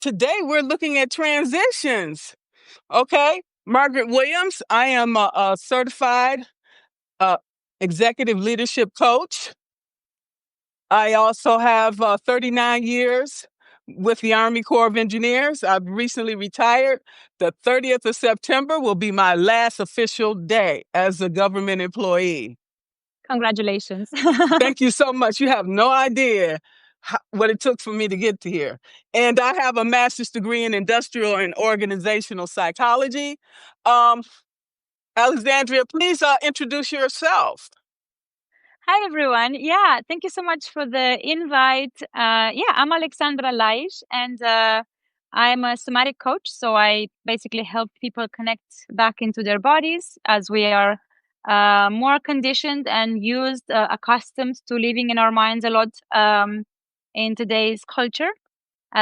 Today we're looking at transitions. Okay, Margaret Williams. I am a certified uh, executive leadership coach. I also have 39 years with the Army Corps of Engineers. I've recently retired. The 30th of September will be my last official day as a government employee. Congratulations. Thank you so much. You have no idea what it took for me to get to here. And I have a master's degree in industrial and organizational psychology. Um, Alexandria, please introduce yourself. Hi, everyone. Yeah, thank you so much for the invite. I'm Alexandra Lais, and I'm a somatic coach. So I basically help people connect back into their bodies as we are more conditioned and accustomed to living in our minds a lot in today's culture.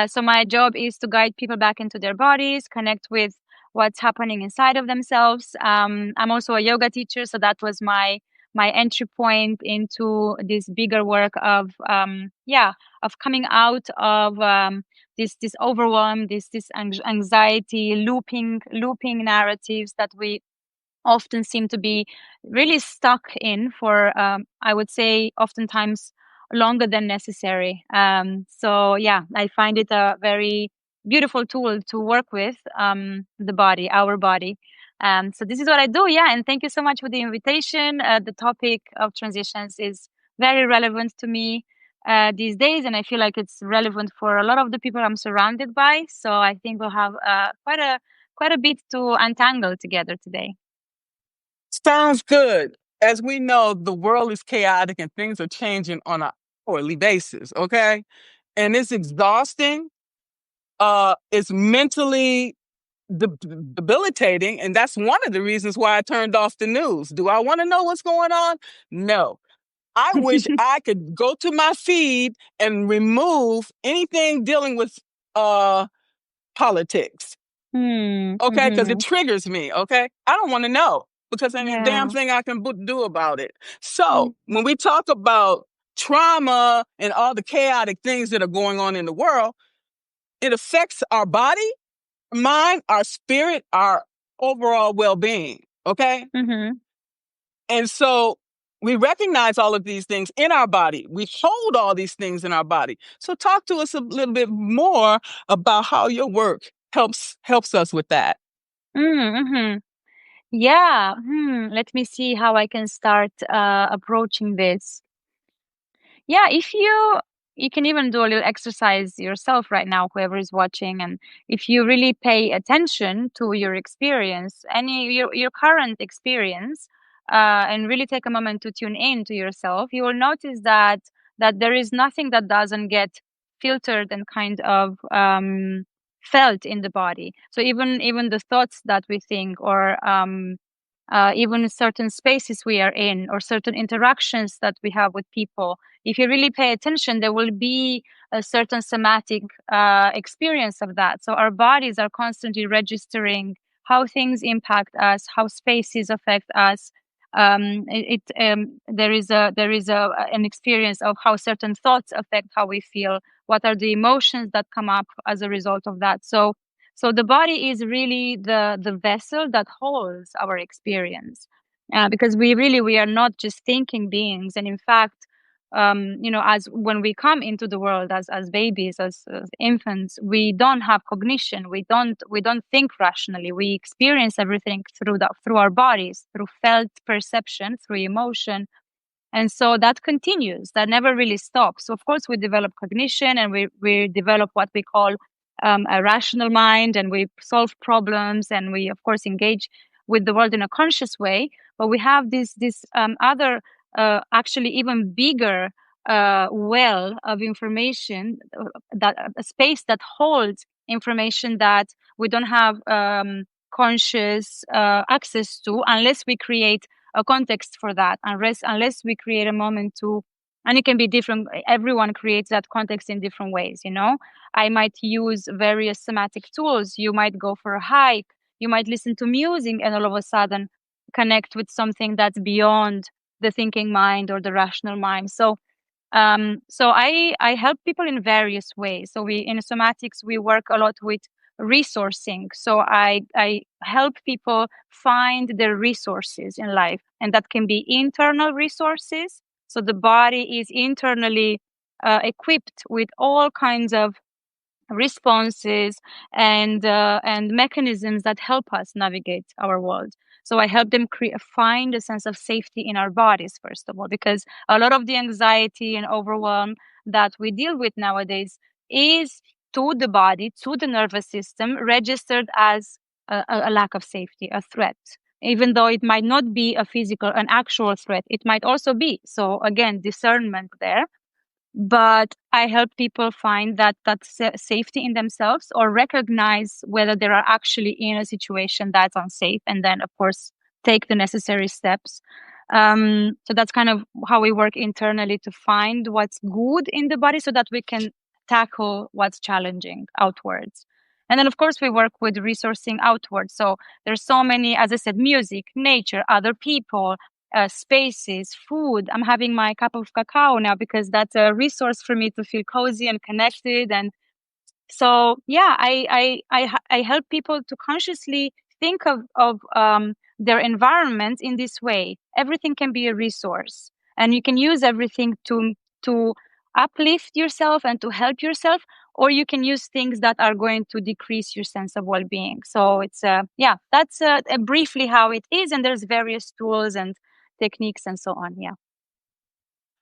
So my job is to guide people back into their bodies, connect with what's happening inside of themselves. I'm also a yoga teacher, so that was my entry point into this bigger work of coming out of this overwhelm, this anxiety, looping narratives that we often seem to be really stuck in for I would say oftentimes longer than necessary. So yeah, I find it a very beautiful tool to work with the body, our body. So this is what I do. Yeah, and thank you so much for the invitation. The topic of transitions is very relevant to me these days, and I feel like it's relevant for a lot of the people I'm surrounded by. So I think we'll have quite a bit to untangle together today. Sounds good. As we know, the world is chaotic and things are changing on a hourly basis. Okay, and it's exhausting. It's mentally debilitating, and that's one of the reasons why I turned off the news. Do I want to know what's going on? No. I wish I could go to my feed and remove anything dealing with uh politics. Okay, because it Mhm. triggers me. Okay, I don't want to know because there ain't a damn Yeah. thing I can do about it. So Mm. when we talk about trauma and all the chaotic things that are going on in the world, it affects our body, mind, our spirit, our overall well-being. Okay, Mhm. and so we recognize all of these things in our body. We hold all these things in our body. So talk to us a little bit more about how your work helps us with that. Mhm. Yeah. Let me see how I can start approaching this. Yeah, if you can even do a little exercise yourself right now, whoever is watching, and if you really pay attention to your experience, your current experience, and really take a moment to tune in to yourself, you will notice that there is nothing that doesn't get filtered and kind of felt in the body. So even the thoughts that we think, or even certain spaces we are in, or certain interactions that we have with people, if you really pay attention, there will be a certain somatic experience of that. So our bodies are constantly registering how things impact us, how spaces affect us. There is an experience of how certain thoughts affect how we feel. What are the emotions that come up as a result of that? So the body is really the vessel that holds our experience, because we are not just thinking beings. And in fact, as when we come into the world as babies, as infants, we don't have cognition. We don't think rationally. We experience everything through our bodies, through felt perception, through emotion. And so that continues, that never really stops. So of course we develop cognition, and we develop what we call a rational mind, and we solve problems, and we of course engage with the world in a conscious way. But we have this other actually even bigger well of information, that a space that holds information that we don't have conscious access to, unless we create a context for that, unless we create a moment to. And it can be different. Everyone creates that context in different ways. I might use various somatic tools. You might go for a hike, you might listen to music, and all of a sudden connect with something that's beyond the thinking mind or the rational mind. So So I help people in various ways. So we in somatics we work a lot with resourcing. So I help people find their resources in life, and that can be internal resources. So the body is internally equipped with all kinds of responses and mechanisms that help us navigate our world. So I help them find a sense of safety in our bodies, first of all, because a lot of the anxiety and overwhelm that we deal with nowadays is to the body, to the nervous system, registered as a lack of safety, a threat. Even though it might not be an actual threat, it might also be. So again, discernment there, but I help people find that safety in themselves, or recognize whether they are actually in a situation that's unsafe, and then of course take the necessary steps. So that's kind of how we work internally to find what's good in the body so that we can tackle what's challenging outwards. And then of course we work with resourcing outwards. So there's so many, as I said, music, nature, other people, spaces, food. I'm having my cup of cacao now because that's a resource for me to feel cozy and connected. And so, yeah, I help people to consciously think of their environment in this way. Everything can be a resource, and you can use everything to uplift yourself and to help yourself, or you can use things that are going to decrease your sense of well-being. So it's yeah, that's briefly how it is, and there's various tools and techniques and so on. Yeah.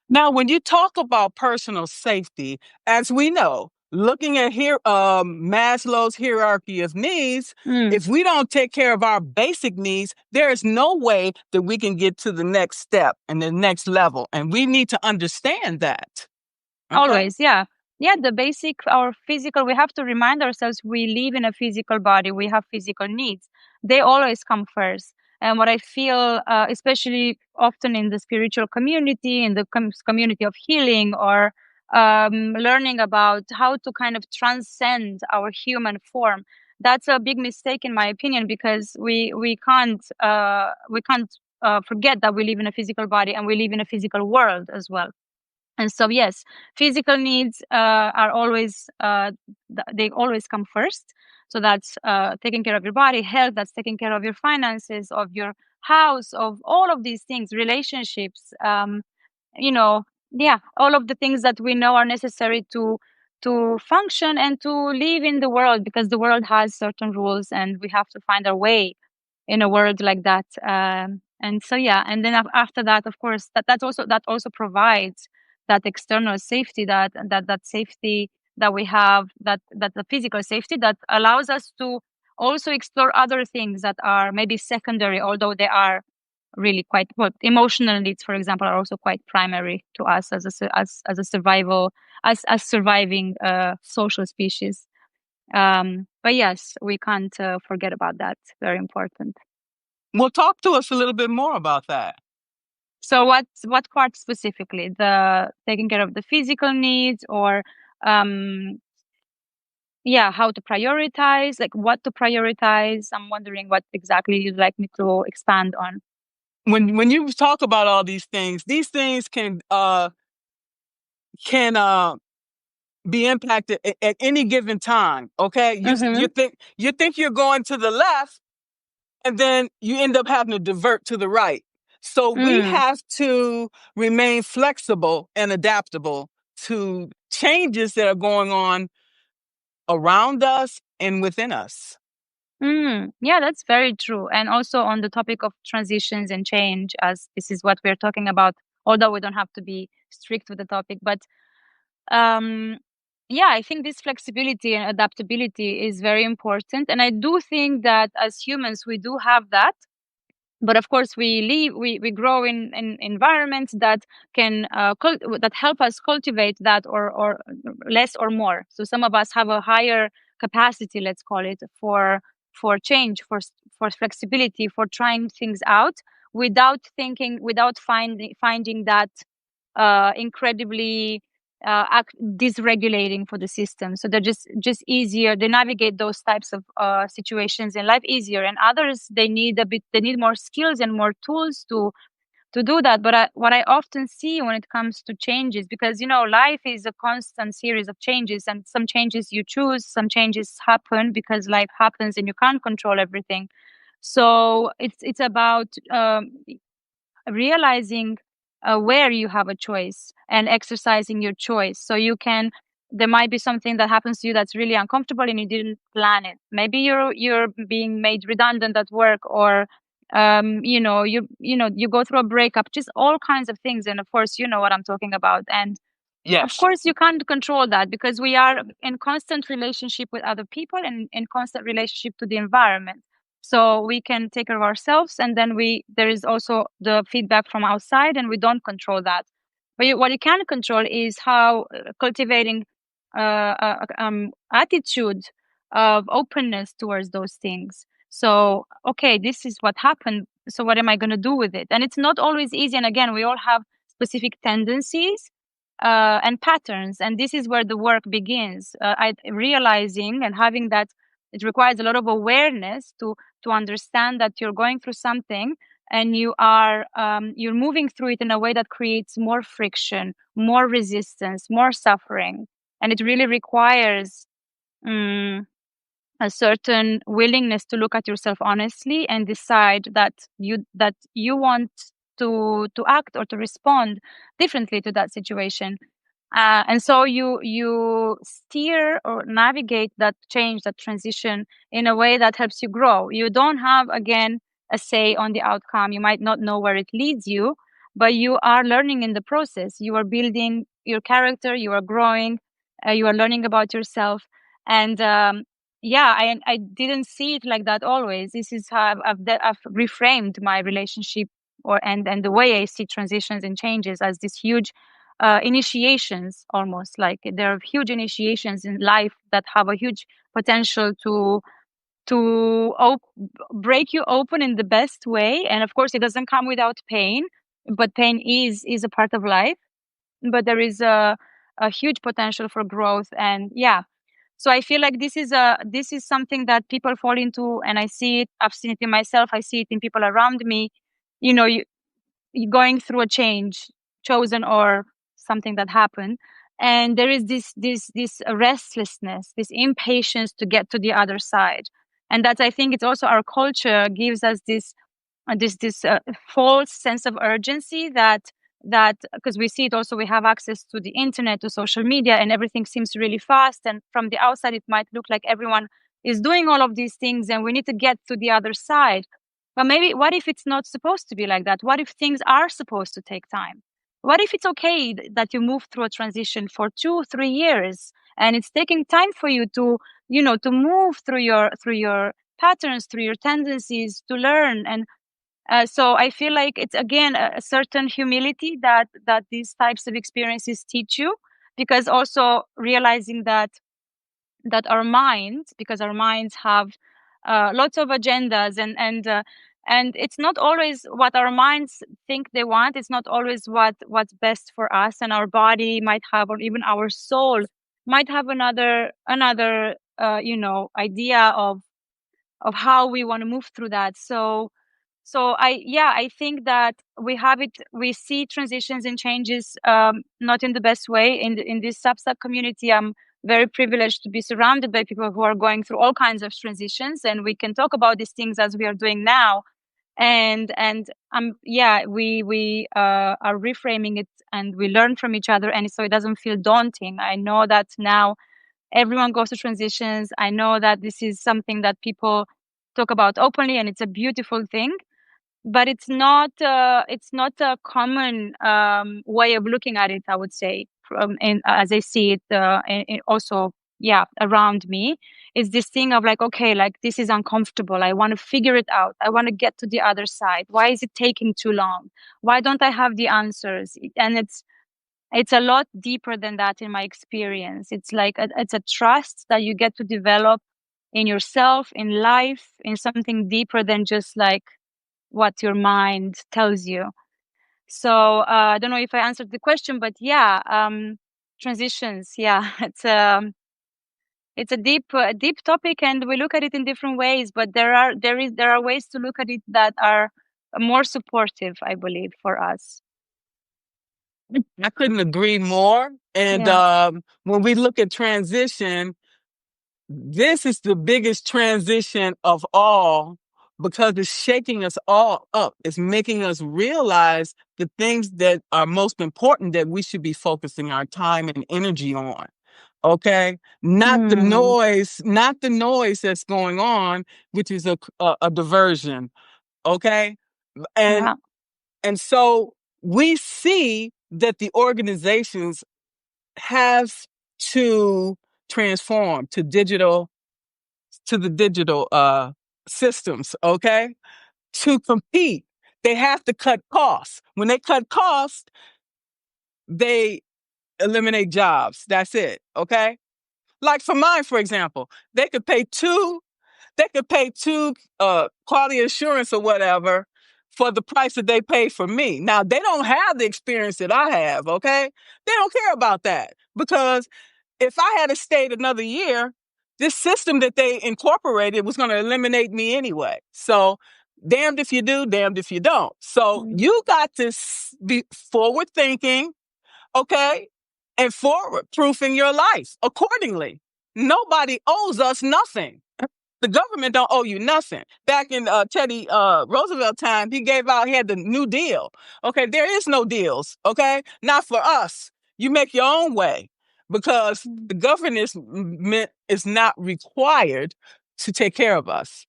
Now, when you talk about personal safety, as we know, looking at here Maslow's hierarchy of needs, Mm. if we don't take care of our basic needs, there is no way that we can get to the next step and the next level. And we need to understand that. Okay. Always, yeah. Yeah, the basic, our physical, we have to remind ourselves we live in a physical body, we have physical needs. They always come first. And what I feel, especially often in the spiritual community, in the community of healing, or learning about how to kind of transcend our human form, that's a big mistake in my opinion, because we can't forget that we live in a physical body and we live in a physical world as well. And so, yes, physical needs are always, they always come first. So that's taking care of your body, health, that's taking care of your finances, of your house, of all of these things, relationships, you know, yeah, all of the things that we know are necessary to function and to live in the world, because the world has certain rules and we have to find our way in a world like that. And so, yeah, and then after that, of course, that also provides that external safety, that safety that we have, that the physical safety that allows us to also explore other things that are maybe secondary, although they are really quite, well, emotional needs, for example, are also quite primary to us as a survival, as surviving social species. But yes, we can't forget about that. Very important. Well, talk to us a little bit more about that. So what part specifically? The taking care of the physical needs, or um yeah, how to prioritize, like what to prioritize? I'm wondering what exactly you'd like me to expand on. When you talk about all these things can be impacted at any given time. Okay, Mm-hmm. you think you're going to the left, and then you end up having to divert to the right. So we Mm. have to remain flexible and adaptable to changes that are going on around us and within us. Yeah, that's very true. And also on the topic of transitions and change, as this is what we're talking about, although we don't have to be strict with the topic, but um, yeah, I think this flexibility and adaptability is very important. And I do think that as humans, we do have that. But of course, we grow in environments that can that help us cultivate that, or less or more. So some of us have a higher capacity, let's call it, for change, for flexibility, for trying things out without thinking, without finding that incredibly dysregulating for the system. So they're just easier. They navigate those types of situations in life easier. And others, they need more skills and more tools to do that. But what I often see when it comes to changes, because life is a constant series of changes, and some changes you choose, some changes happen because life happens and you can't control everything. So it's about realizing where you have a choice and exercising your choice. So there might be something that happens to you that's really uncomfortable and you didn't plan it. Maybe you're being made redundant at work, or you go through a breakup, just all kinds of things. And of course, you know what I'm talking about. And of Yes. course, you can't control that because we are in constant relationship with other people and in constant relationship to the environment. So we can take care of ourselves, and then there is also the feedback from outside, and we don't control that. But what you can control is how cultivating attitude of openness towards those things. So, okay, this is what happened. So, what am I going to do with it? And it's not always easy. And again, we all have specific tendencies and patterns, and this is where the work begins. Realizing and having that, it requires a lot of awareness to understand that you're going through something, and you're moving through it in a way that creates more friction, more resistance, more suffering, and it really requires um, a certain willingness to look at yourself honestly and decide that you want to act or to respond differently to that situation. And so you steer or navigate that change, that transition, in a way that helps you grow. You don't have, again, a say on the outcome. You might not know where it leads you, but you are learning in the process. You are building your character. You are growing. You are learning about yourself. And yeah, I didn't see it like that always. This is how I've reframed my relationship, and the way I see transitions and changes as this huge initiations, almost like there are huge initiations in life that have a huge potential to break you open in the best way. And of course, it doesn't come without pain, but pain is a part of life. But there is a huge potential for growth, and yeah. So I feel like this is something that people fall into, and I see it. I've seen it in myself. I see it in people around me. You know, you're going through a change, chosen or something that happened, and there is this restlessness, this impatience to get to the other side. And that, I think, it's also our culture gives us this false sense of urgency, that because we see it also, we have access to the internet, to social media, and everything seems really fast, and from the outside it might look like everyone is doing all of these things and we need to get to the other side. But maybe, what if it's not supposed to be like that? What if things are supposed to take time? What if it's okay that you move through a transition for 2-3 years, and it's taking time for you to move through your patterns, through your tendencies, to learn. And so I feel like it's, again, a certain humility that these types of experiences teach you, because also realizing that our minds, because our minds have lots of agendas, and it's not always what our minds think they want. It's not always what's best for us, and our body might have, or even our soul might have another idea of how we want to move through that. So I think that we see transitions and changes, not in the best way. In this Substack community, I'm very privileged to be surrounded by people who are going through all kinds of transitions, and we can talk about these things as we are doing now. And we are reframing it, and we learn from each other, and so it doesn't feel daunting. I know that now everyone goes through transitions. I know that this is something that people talk about openly, and it's a beautiful thing, but it's not a common way of looking at it, I would say, as I see it, also, yeah, around me. It's this thing of like, okay, like, this is uncomfortable, I want to figure it out, I want to get to the other side. Why is it taking too long? Why don't I have the answers? And it's a lot deeper than that in my experience. It's like it's a trust that you get to develop in yourself, in life, in something deeper than just like what your mind tells you. So I don't know if I answered the question, but yeah, transitions. Yeah, it's a deep topic, and we look at it in different ways. But there are ways to look at it that are more supportive, I believe, for us. I couldn't agree more. And Yeah. when we look at transition, this is the biggest transition of all because it's shaking us all up. It's making us realize the things that are most important that we should be focusing our time and energy on. Okay. Mm. Not the noise that's going on, which is a diversion. Okay. And, Yeah. and so we see that the organizations have to transform to the digital systems, okay? To compete, they have to cut costs. When they cut costs, they eliminate jobs. That's it, okay? Like for mine, for example, they could pay two quality assurance or whatever for the price that they pay for me. Now they don't have the experience that I have, okay? They don't care about that because if I had stayed another year, this system that they incorporated was going to eliminate me anyway. So damned if you do, damned if you don't. So Mm. you got to be forward thinking, okay, and forward proofing your life accordingly. Nobody owes us nothing. The government don't owe you nothing. Back in Teddy Roosevelt time, he had the New Deal. Okay, there is no deals. Okay, not for us. You make your own way because Mm. the government is not required to take care of us.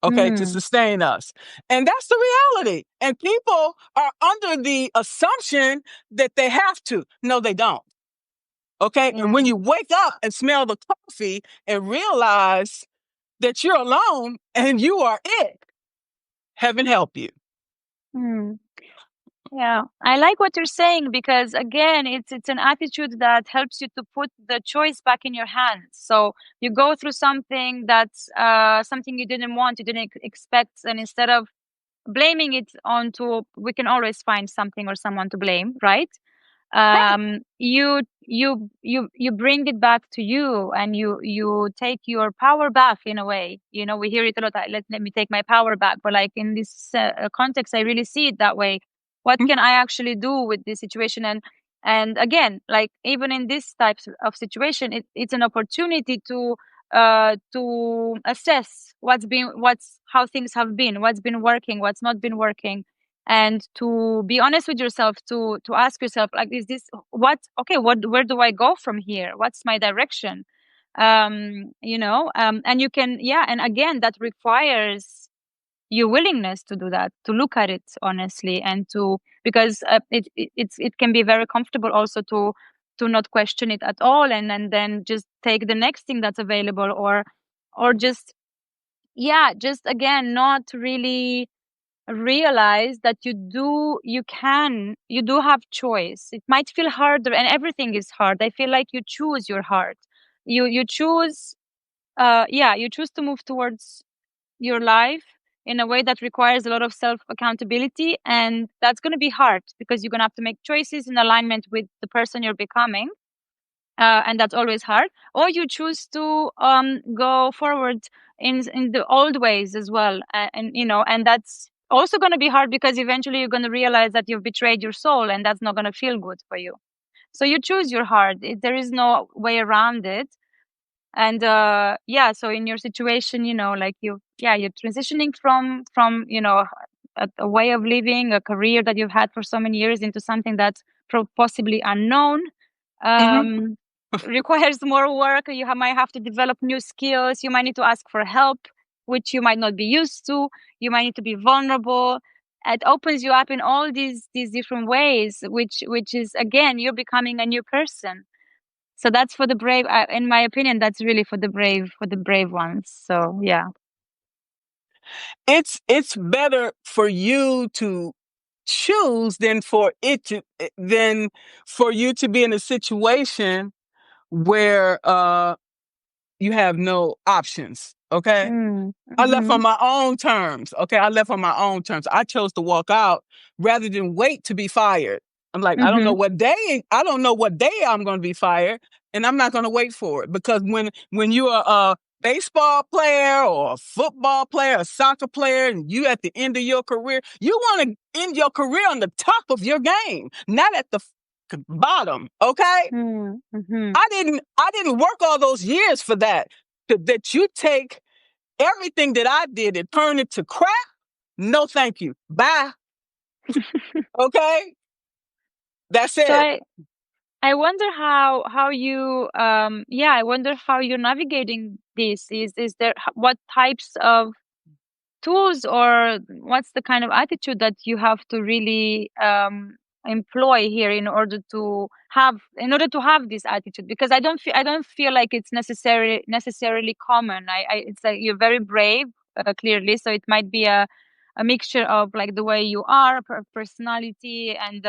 Okay, to Mm. sustain us. And that's the reality. And people are under the assumption that they have to. No, they don't. Okay, Yeah. and when you wake up and smell the coffee and realize that you're alone and you are it. Heaven help you. Mm. Yeah, I like what you're saying because again, it's an attitude that helps you to put the choice back in your hands. So you go through something that's something you didn't want, you didn't expect, and instead of blaming it onto, we can always find something or someone to blame, right? You bring it back to you, and you take your power back in a way. You know, we hear it a lot, let me take my power back, but like in this context, I really see it that way. What can I actually do with this situation? And again, like even in this types of situation, it's an opportunity to assess what's how things have been, what's been working, what's not been working, and to be honest with yourself, to ask yourself, like, is this what okay what where do I go from here, what's my direction? And you can, yeah, and again, that requires your willingness to do that, to look at it honestly, and to, because it can be very comfortable also to not question it at all, and then just take the next thing that's available, or just, yeah, just again not really realize that you do have choice. It might feel harder, and everything is hard. I feel like you choose your heart. You choose, you choose to move towards your life in a way that requires a lot of self accountability, and that's going to be hard because you're going to have to make choices in alignment with the person you're becoming, and that's always hard. Or you choose to go forward in the old ways as well, and and that's also going to be hard because eventually you're going to realize that you've betrayed your soul, and that's not going to feel good for you. So you choose your heart. There is no way around it. And so in your situation, like you're transitioning from a way of living, a career that you've had for so many years, into something that's possibly unknown, Mm-hmm. um, requires more work. You might have to develop new skills. You might need to ask for help, which you might not be used to. You might need to be vulnerable. It opens you up in all these different ways, which is, again, you're becoming a new person. So that's for the brave. In my opinion, that's really for the brave ones. So yeah. It's better for you to choose than for you to be in a situation where you have no options. Okay. Mm, I left mm-hmm, on my own terms. Okay. I left on my own terms. I chose to walk out rather than wait to be fired. I'm like, mm-hmm, I don't know what day I'm going to be fired, and I'm not going to wait for it because when you are baseball player or a football player, a soccer player, and you at the end of your career, you want to end your career on the top of your game, not at the bottom. Okay. Mm-hmm. I didn't work all those years for that. That you take everything that I did and turn it to crap. No, thank you. Bye. Okay. That's So it. I wonder how you yeah, I wonder how you're navigating this. Is there what types of tools, or what's the kind of attitude that you have to really employ here in order to have this attitude? Because I don't feel like it's necessarily common. It's like you're very brave, clearly, so it might be a mixture of like the way you are, personality, and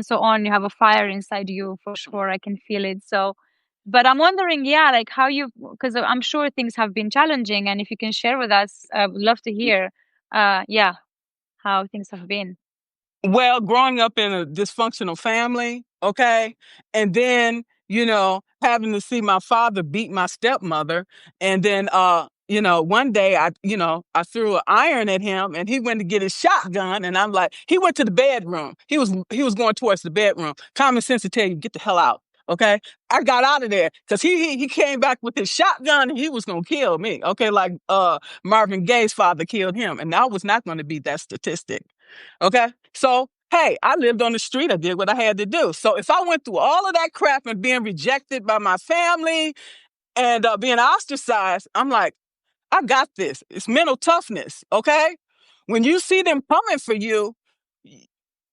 so on. You have a fire inside you for sure. I can feel it. So but I'm wondering, yeah, like how you, because I'm sure things have been challenging, and if you can share with us, I would love to hear, yeah, how things have been. Well, growing up in a dysfunctional family, okay, and then, having to see my father beat my stepmother, and then, one day I threw an iron at him, and he went to get his shotgun, and I'm like, he went to the bedroom. He was going towards the bedroom. Common sense to tell you, get the hell out. Okay, I got out of there because he came back with his shotgun, and he was gonna kill me. Okay, like Marvin Gaye's father killed him, and I was not going to be that statistic. Okay. So, hey, I lived on the street. I did what I had to do. So if I went through all of that crap and being rejected by my family and being ostracized, I'm like, I got this. It's mental toughness. Okay. When you see them coming for you,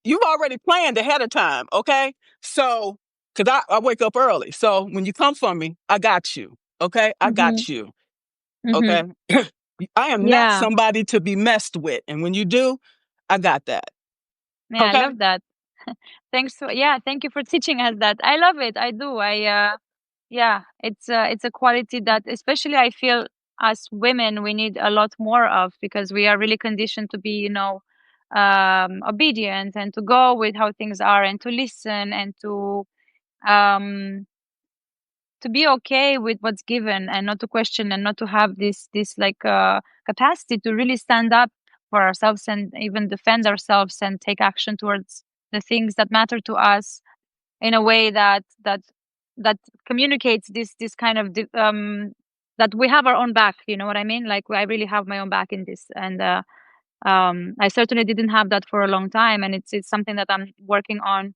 you've already planned ahead of time. Okay. So, because I wake up early. So when you come for me, I got you. Okay. I Mm-hmm. got you. Mm-hmm. Okay. I am not Yeah. somebody to be messed with. And when you do, I got that. Yeah, I Okay. love that. Thank you for teaching us that. I love it. I do. Yeah, it's a quality that especially I feel as women we need a lot more of, because we are really conditioned to be, obedient, and to go with how things are, and to listen, and um to be okay with what's given, and not to question, and not to have this like capacity to really stand up for ourselves, and even defend ourselves, and take action towards the things that matter to us, in a way that communicates this kind of that we have our own back. You know what I mean? Like I really have my own back in this, and I certainly didn't have that for a long time, and it's something that I'm working on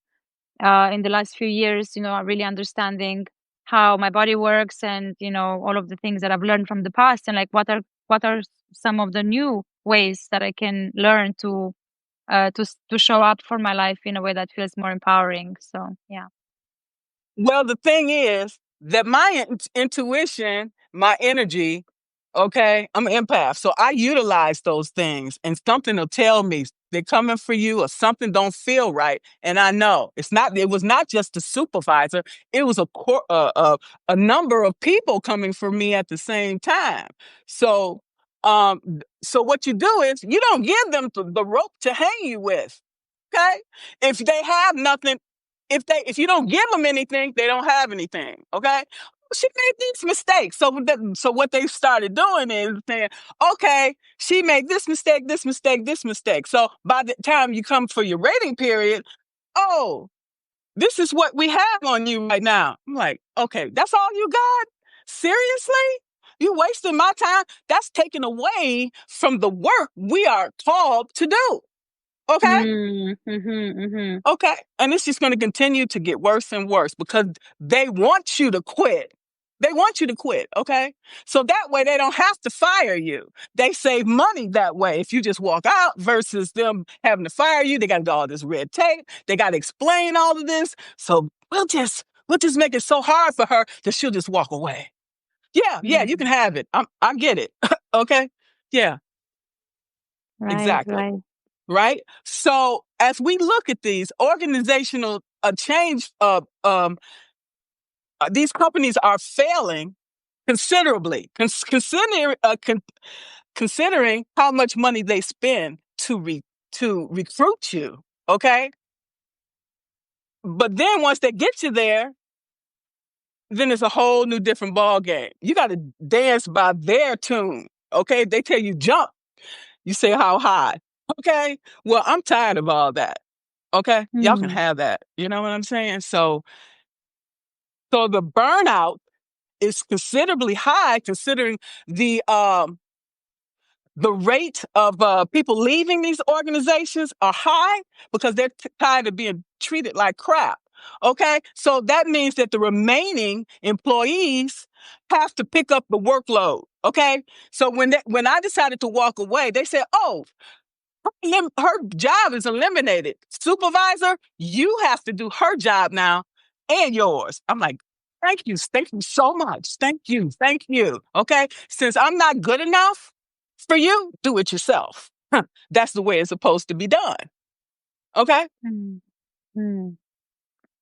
in the last few years, really understanding how my body works, and all of the things that I've learned from the past, and like what are some of the new ways that I can learn to show up for my life in a way that feels more empowering. So yeah. Well, the thing is that my intuition, my energy, okay, I'm an empath. So I utilize those things, and something will tell me they're coming for you, or something don't feel right. And I know it was not just the supervisor. It was a number of people coming for me at the same time. So, so what you do is you don't give them the rope to hang you with. Okay. If they have nothing, if you don't give them anything, they don't have anything. Okay. She made these mistakes. So what they started doing is saying, okay, she made this mistake, this mistake, this mistake. So by the time you come for your rating period, oh, this is what we have on you right now. I'm like, okay, that's all you got? Seriously? You wasting my time? That's taken away from the work we are called to do. Okay. Mm-hmm. Okay. And it's just going to continue to get worse and worse because they want you to quit. They want you to quit. Okay. So that way they don't have to fire you. They save money that way. If you just walk out versus them having to fire you, they got to do all this red tape. They got to explain all of this. So we'll just make it so hard for her that she'll just walk away. Yeah. Yeah. You Mm. can have it. I get it. Okay. Yeah, Right, exactly. right. Right? So as we look at these organizational change, these companies are failing considerably, considering how much money they spend to recruit you. Okay, but then once they get you there, then it's a whole new different ball game. You got to dance by their tune. Okay, they tell you jump, you say how high. Okay, well, I'm tired of all that. Okay, y'all can Mm. have that. You know what I'm saying? So the burnout is considerably high, considering the um the rate of people leaving these organizations are high because they're tired of being treated like crap. Okay, so that means that the remaining employees have to pick up the workload. Okay, so when I decided to walk away, they said, "Oh, her job is eliminated. Supervisor, you have to do her job now and yours." I'm like, thank you so much. Thank you. Okay. Since I'm not good enough for you, do it yourself. That's the way it's supposed to be done. Okay. Mm. Mm.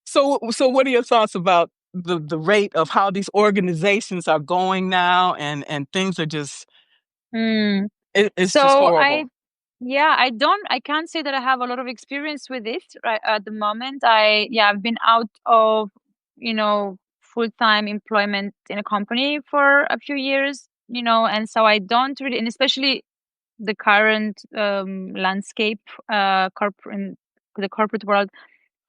So what are your thoughts about the rate of how these organizations are going now, and things are just Mm. it's just So I horrible. Yeah, I can't say that I have a lot of experience with it right at the moment. I've been out of, full-time employment in a company for a few years, and so I don't really, and especially the current landscape, in the corporate world,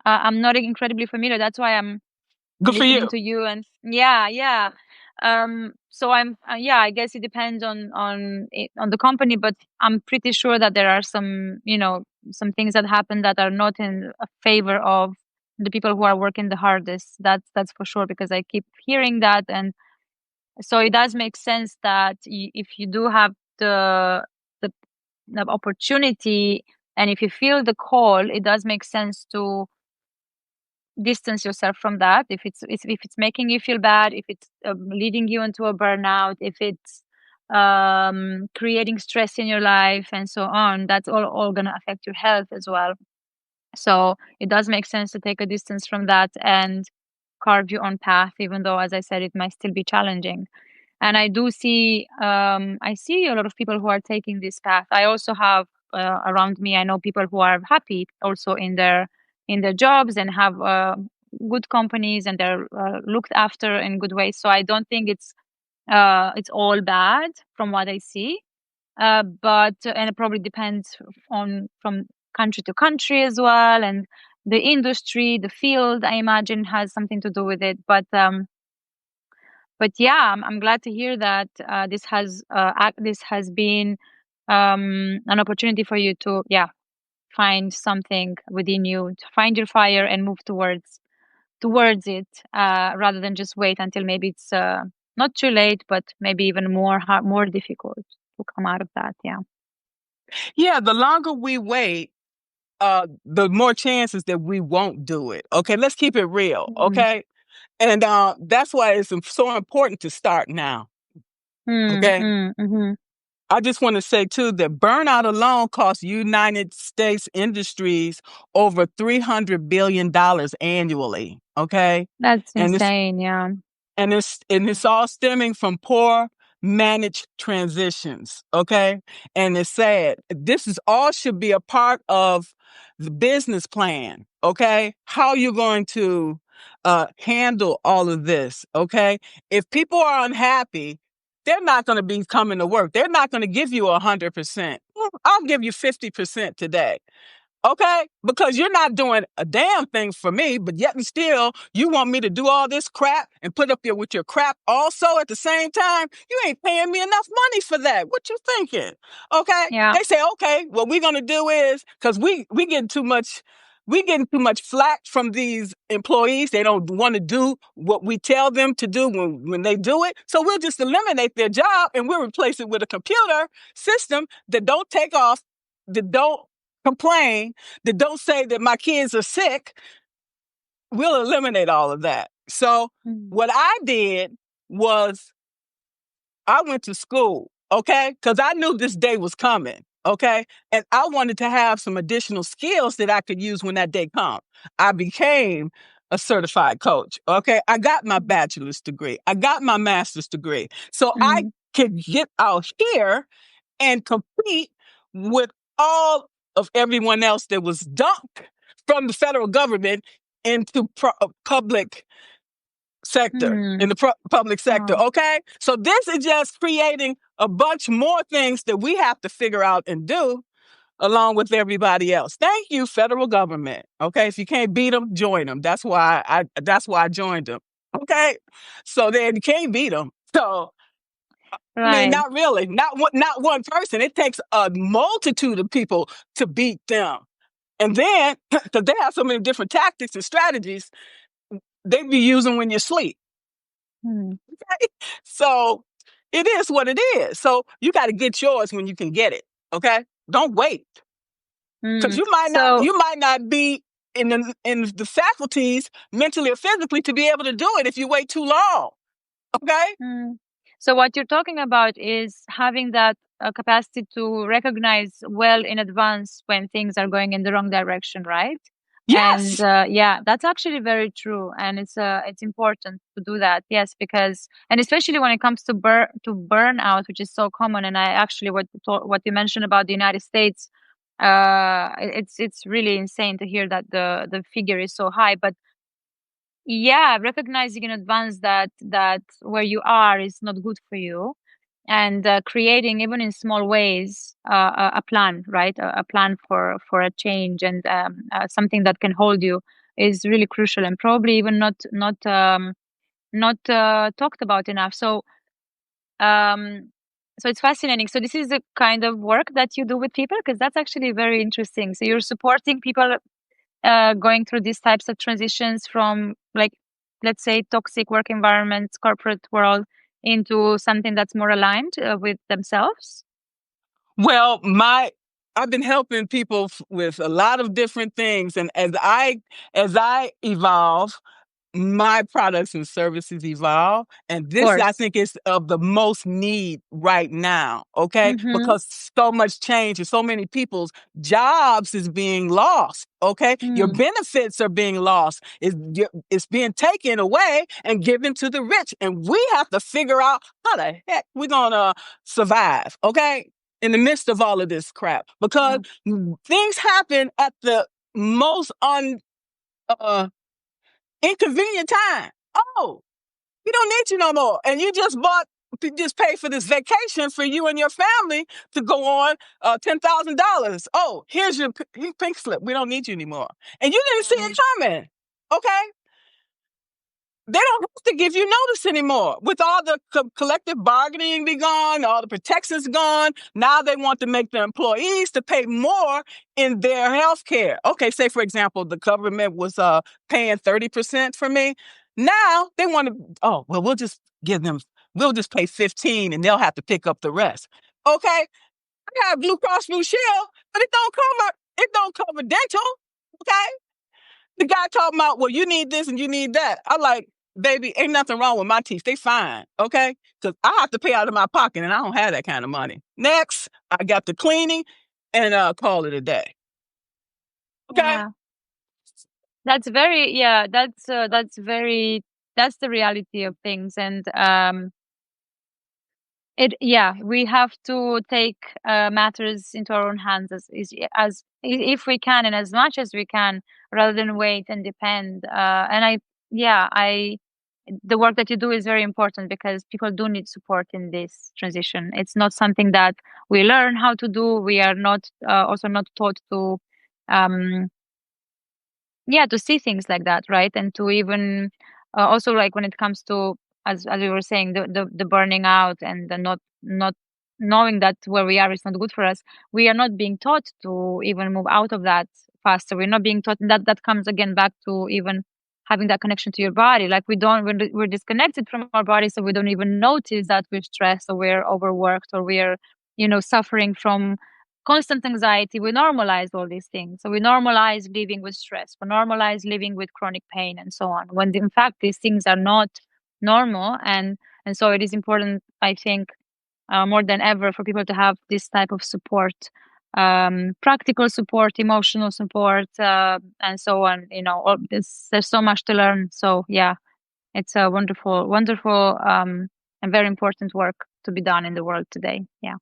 I'm not incredibly familiar. That's why I'm Good for listening you. to you. And yeah. So I guess it depends on the company, but I'm pretty sure that there are some things that happen that are not in a favor of the people who are working the hardest. That's for sure, because I keep hearing that. And so it does make sense that if you do have the the opportunity, and if you feel the call, it does make sense to distance yourself from that. If it's making you feel bad, if it's leading you into a burnout, if it's creating stress in your life and so on, that's all going to affect your health as well. So it does make sense to take a distance from that and carve your own path, even though, as I said, it might still be challenging. And I see a lot of people who are taking this path. I also have around me, I know people who are happy also in their jobs and have good companies, and they're looked after in good ways. So I don't think it's all bad from what I see. But and it probably depends on from country to country as well, and the industry, the field, I imagine, has something to do with it. But yeah, I'm glad to hear that this has been an opportunity for you to, find something within you, to find your fire and move towards it, rather than just wait until maybe it's not too late, but maybe even more difficult to come out of that. Yeah. Yeah, the longer we wait, the more chances that we won't do it. Okay, let's keep it real. Mm. Okay, and that's why it's so important to start now. Mm, Okay, mm, mhm. I just want to say too that burnout alone costs United States industries over $300 billion annually. Okay, That's and it's insane. Yeah. and it's all stemming from poor managed transitions. Okay, and it's sad. This is all should be a part of the business plan. Okay, how you're going to handle all of this. Okay, if people are unhappy, they're not going to be coming to work. They're not going to give you 100%. I'll give you 50% today. Okay? Because you're not doing a damn thing for me, but yet and still, you want me to do all this crap and put up with your crap also at the same time? You ain't paying me enough money for that. What you thinking? Okay? Yeah. They say, okay, what we're gonna do is because we getting too much flack from these employees. They don't want to do what we tell them to do when they do it. So we'll just eliminate their job and we'll replace it with a computer system that don't take off, that don't complain, that don't say that my kids are sick. We'll eliminate all of that. So Mm, what I did was I went to school, okay? Because I knew this day was coming, okay? And I wanted to have some additional skills that I could use when that day comes. I became a certified coach, okay? I got my bachelor's degree. I got my master's degree. So I mm, could get out here and compete with all of everyone else that was dumped from the federal government into public sector, in Hmm. the public sector. Oh, Okay. So this is just creating a bunch more things that we have to figure out and do along with everybody else. Thank you, federal government. Okay. If you can't beat them, join them. That's why I joined them. Okay. So then you can't beat them. So I mean, right. not really. Not one person. It takes a multitude of people to beat them. And then, because they have so many different tactics and strategies, they be using when you sleep. Hmm. Okay? So it is what it is. So you got to get yours when you can get it. Okay, don't wait, because Hmm. you might not. So, You might not be in the faculties mentally or physically to be able to do it if you wait too long. Okay. hmm. So what you're talking about is having that capacity to recognize well in advance when things are going in the wrong direction, right? And Yes. yeah, that's actually very true, and it's important to do that. Yes, because and especially when it comes to burnout, which is so common. And I actually what you mentioned about the United States, it's really insane to hear that the figure is so high. But yeah, recognizing in advance that where you are is not good for you, and creating even in small ways a plan, right? A plan for a change, and something that can hold you is really crucial, and probably even not talked about enough. Um, so it's fascinating. So this is the kind of work that you do with people, because that's actually very interesting. So you're supporting people going through these types of transitions from, like, let's say, toxic work environments, corporate world, into something that's more aligned with themselves. Well, I've been helping people with a lot of different things, and as I evolve, my products and services evolve, and Of this I course. think is of the most need right now. Okay, Mm-hmm. because so much change and so many people's jobs is being lost. Okay, your Mm, benefits are being lost. It's being taken away and given to the rich, and we have to figure out how the heck we're gonna survive. Okay, in the midst of all of this crap, because yeah. things happen at the most uh, inconvenient time. Oh, we don't need you no more. And you just paid for this vacation for you and your family to go on $10,000. Oh, here's your pink slip. We don't need you anymore. And you didn't see it Mm, coming. Okay. They don't have to give you notice anymore. With all the collective bargaining be gone, all the protections gone, now they want to make the employees to pay more in their health care. Okay, say for example, the government was paying 30% for me. Now they want to, oh, well, we'll just pay 15 and they'll have to pick up the rest. Okay, I have Blue Cross Blue Shield, but it don't cover dental. Okay, the guy talking about, well, you need this and you need that. I'm like, baby, ain't nothing wrong with my teeth. They fine, okay? Because I have to pay out of my pocket and I don't have that kind of money. Next, I got the cleaning and call it a day. Okay? yeah, that's very, yeah, that's very, that's the reality of things. And yeah, we have to take matters into our own hands if we can, and as much as we can, rather than wait and depend. And yeah, the work that you do is very important, because people do need support in this transition. It's not something that we learn how to do. We are not also not taught to um yeah, to see things like that, right? And to even also, like, when it comes to, as we were saying, the burning out, and the not knowing that where we are is not good for us. We are not being taught to even move out of that faster. We're not being taught, that comes again back to even having that connection to your body. Like, we're disconnected from our body, so we don't even notice that we're stressed, or we're overworked, or we're, suffering from constant anxiety. We normalize all these things. So we normalize living with stress, we normalize living with chronic pain, and so on, when in fact these things are not normal. And so it is important, I think, more than ever, for people to have this type of support, practical support, emotional support, and so on. All this, there's so much to learn. So yeah, it's a wonderful, wonderful, and very important work to be done in the world today. Yeah.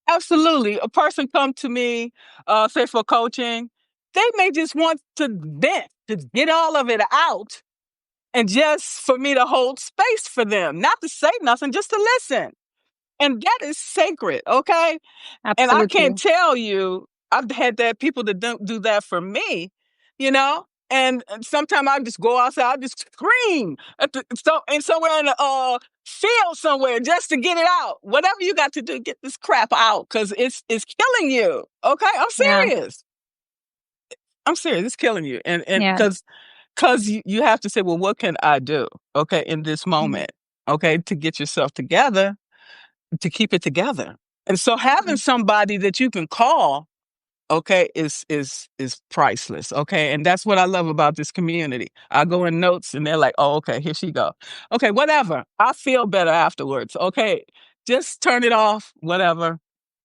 Absolutely. A person come to me, say for coaching, they may just want to vent, to get all of it out. and just for me to hold space for them, not to say nothing, just to listen. And that is sacred, okay? And I can't Absolutely. tell you, I've had that people that don't do that for me, you know? And sometimes I just go outside, I just scream somewhere in the field somewhere just to get it out. Whatever you got to do, get this crap out because it's killing you. Okay, I'm Yeah. serious. I'm serious. It's killing you, and Yeah. because you have to say, well, what can I do? Okay, in this Mhm. moment, okay, to get yourself together, to keep it together. And so having Mhm. somebody that you can call, okay, is priceless. Okay. And that's what I love about this community. I go in notes and they're like, oh, okay, here she go. Okay, whatever. I feel better afterwards. Okay. Just turn it off, whatever.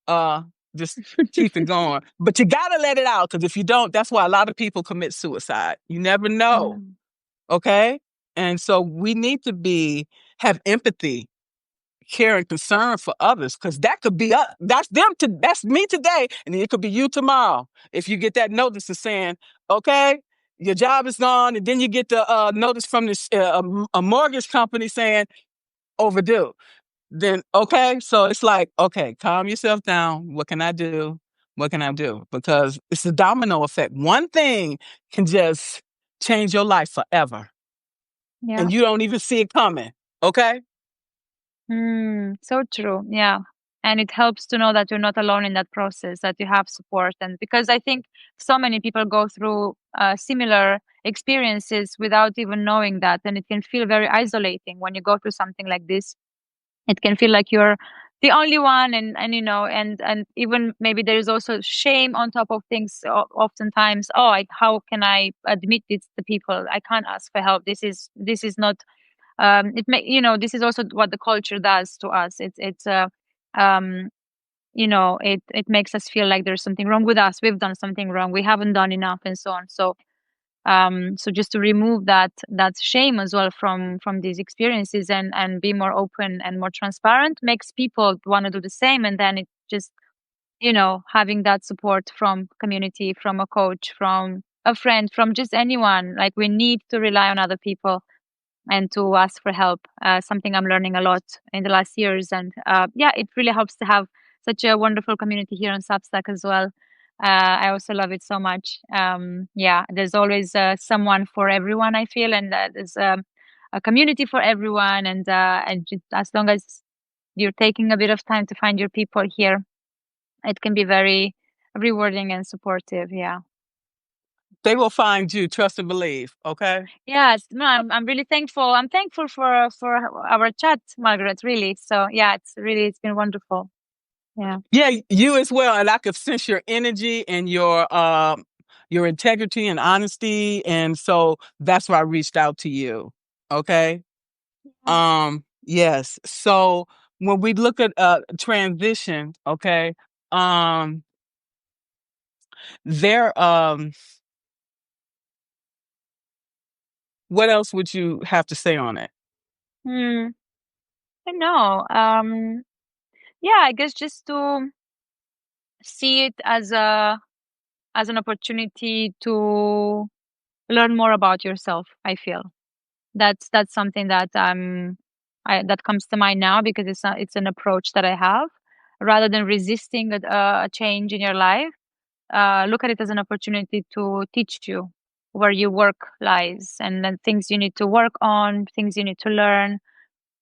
Uh just keep it going. But you gotta let it out because if you don't, that's why a lot of people commit suicide. You never know. Mm. Okay. And so we need to have empathy, care and concern for others because that could be that's me today and it could be you tomorrow if you get that notice of saying, okay, your job is gone, and then you get the notice from this a mortgage company saying overdue. Then okay, so it's like, okay, calm yourself down. What can I do? What can I do? Because it's a domino effect. One thing can just change your life forever Yeah. and you don't even see it coming. Okay. So true. Yeah. And it helps to know that you're not alone in that process, that you have support. And because I think so many people go through similar experiences without even knowing that. And it can feel very isolating when you go through something like this. It can feel like you're the only one. And and even maybe there is also shame on top of things. Oftentimes, oh, how can I admit this to people? I can't ask for help. This is not it may this is also what the culture does to us. It's um it makes us feel like there's something wrong with us, we've done something wrong, we haven't done enough, and so on. So just to remove that shame as well from these experiences, and be more open and more transparent, makes people want to do the same. And then it just having that support from community, from a coach, from a friend, from just anyone. Like, we need to rely on other people and to ask for help. Something I'm learning a lot in the last years, and yeah, it really helps to have such a wonderful community here on Substack as well. I also love it so much. Yeah, there's always someone for everyone, I feel, and there's a community for everyone, and just as long as you're taking a bit of time to find your people here, it can be very rewarding and supportive. Yeah. They will find you, trust and believe. Okay. Yes, no, I'm really thankful. I'm thankful for our chat, Margaret. Really. So yeah, it's been wonderful. Yeah. Yeah, you as well. And I could sense your energy and your integrity and honesty. And so that's why I reached out to you. Okay. Yes. So when we look at transition, okay, um, there what else would you have to say on it? Hmm. I know. Yeah, I guess just to see it as an opportunity to learn more about yourself. I feel that's something that that comes to mind now, because it's an approach that I have, rather than resisting a change in your life. Look at it as an opportunity to teach you where your work lies, and then things you need to work on, things you need to learn,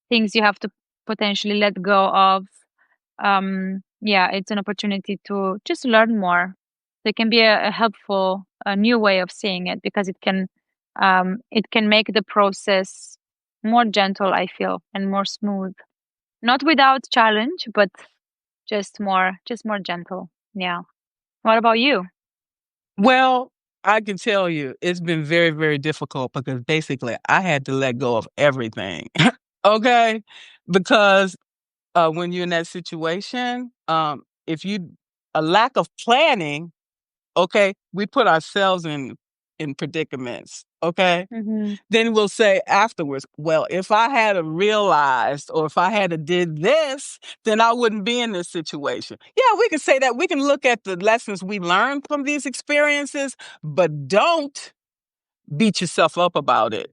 things you have to potentially let go of. Yeah, it's an opportunity to just learn more. So it can be a helpful, a new way of seeing it, because it can make the process more gentle, I feel, and more smooth. Not without challenge, but just more gentle. Yeah. What about you? Well, I can tell you it's been very, very difficult because basically I had to let go of everything. Okay. Because when you're in that situation, if you a lack of planning, okay, we put ourselves in predicaments. Okay. Mm-hmm. Then we'll say afterwards, well, if I had a realized or if I had a did this, then I wouldn't be in this situation. Yeah, we can say that. We can look at the lessons we learned from these experiences, but don't beat yourself up about it.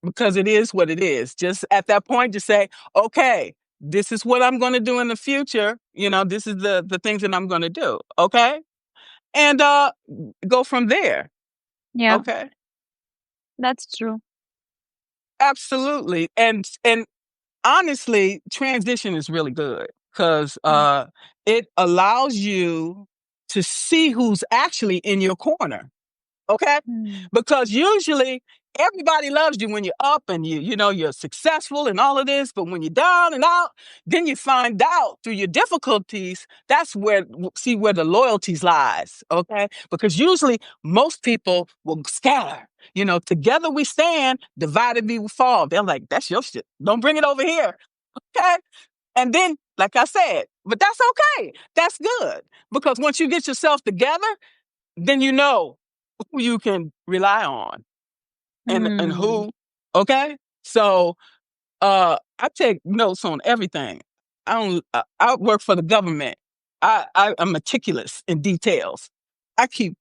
because it is what it is. Just at that point, just say, okay, this is what I'm going to do in the future. This is the things that I'm going to do. Okay. And go from there. Yeah, Okay. that's true. Absolutely. And honestly, transition is really good because Mm. it allows you to see who's actually in your corner. Okay? Mm. Because usually everybody loves you when you're up and you're successful and all of this, but when you're down and out, then you find out through your difficulties, that's where see where the loyalties lies, okay? Because usually most people will scatter. Together we stand, divided we will fall. They're like, that's your shit. Don't bring it over here. Okay? And then, like I said, but that's okay. That's good. Because once you get yourself together, then you know who you can rely on and Mm. who. Okay. So I take notes on everything. I work for the government. I'm meticulous in details. I keep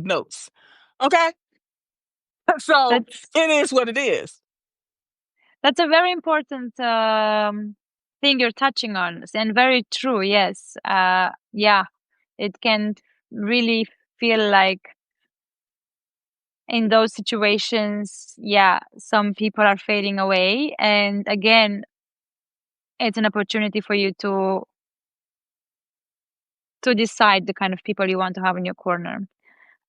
notes. Okay. So That's it is what it is. that's a very important thing you're touching on, and very true. Yes. Yeah, it can really feel like in those situations, yeah, some people are fading away, and again, it's an opportunity for you to decide the kind of people you want to have in your corner.